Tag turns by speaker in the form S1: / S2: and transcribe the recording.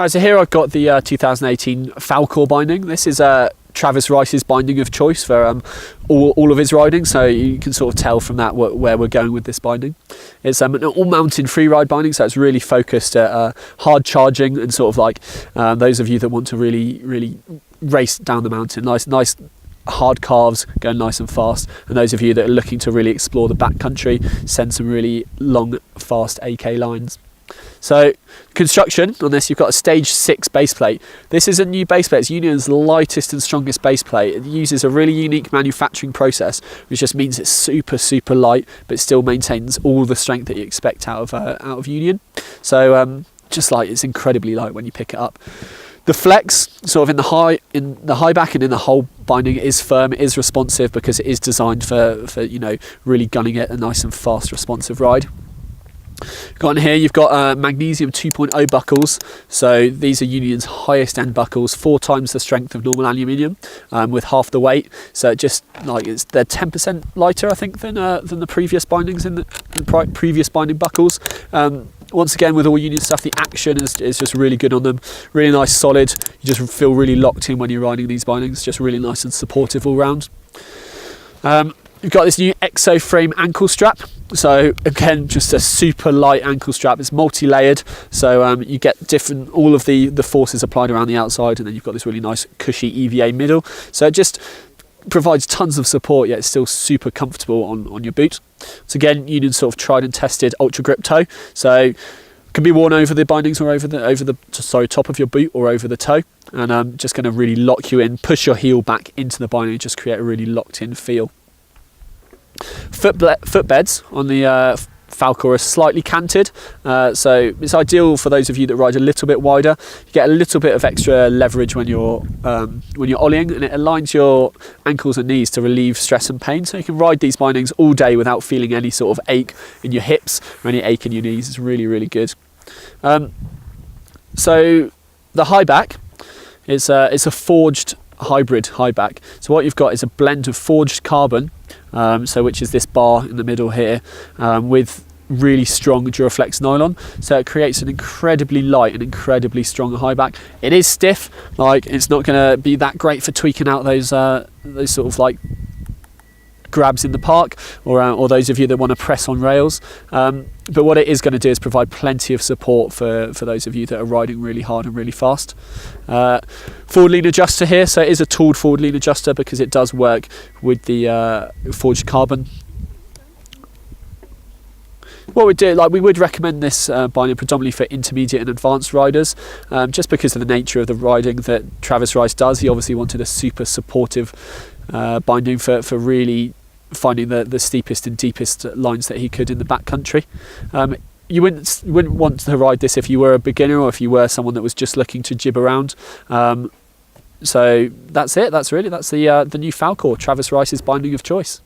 S1: So here I've got the 2018 Falcor binding. This is Travis Rice's binding of choice for all of his riding, so you can sort of tell from that where we're going with this binding. It's an all-mountain freeride binding, so it's really focused at hard charging and sort of like those of you that want to really race down the mountain. Nice hard carves, going nice and fast, and those of you that are looking to really explore the backcountry, send some really long, fast AK lines. So construction on this, you've got a stage 6 base plate. This is a new base plate. It's Union's lightest and strongest base plate. It uses a really unique manufacturing process, which just means it's super light, but still maintains all the strength that you expect out of Union. So just like, it's incredibly light when you pick it up. The flex, sort of in the high back and in the whole binding, is firm, it is responsive, because it is designed for really gunning it a nice and fast responsive ride. Got in here, you've got magnesium 2.0 buckles. So these are Union's highest end buckles, 4 times the strength of normal aluminium, with half the weight. So just like they're 10% lighter, I think, than the previous bindings in the previous binding buckles. Once again, with all Union stuff, the action is just really good on them. Really nice, solid. You just feel really locked in when you're riding these bindings. Just really nice and supportive all round. You've got this new Exo frame ankle strap. So again, just a super light ankle strap. It's multi-layered, so you get all of the forces applied around the outside, and then you've got this really nice cushy EVA middle. So it just provides tons of support, yet it's still super comfortable on your boot. So again, Union sort of tried and tested ultra grip toe. So can be worn over the bindings or over the top of your boot or over the toe, and just going to really lock you in, push your heel back into the binding, and just create a really locked in feel. Footbeds on the Falcor are slightly canted, so it's ideal for those of you that ride a little bit wider. You get a little bit of extra leverage when you're ollieing, and it aligns your ankles and knees to relieve stress and pain. So you can ride these bindings all day without feeling any sort of ache in your hips or any ache in your knees. It's really good. So the high back, it's a forged hybrid high back. So what you've got is a blend of forged carbon, which is this bar in the middle here, with really strong Duraflex nylon. So it creates an incredibly light and incredibly strong high back. It is stiff, like it's not going to be that great for tweaking out those sort of like grabs in the park, or those of you that want to press on rails. But what it is going to do is provide plenty of support for those of you that are riding really hard and really fast. Forward lean adjuster here, so it is a tooled forward lean adjuster because it does work with the forged carbon. What we do, we would recommend this binding predominantly for intermediate and advanced riders, just because of the nature of the riding that Travis Rice does. He obviously wanted a super supportive binding for really finding the steepest and deepest lines that he could in the backcountry. You wouldn't want to ride this if you were a beginner or if you were someone that was just looking to jib around. So that's it. That's the new Falcor, Travis Rice's binding of choice.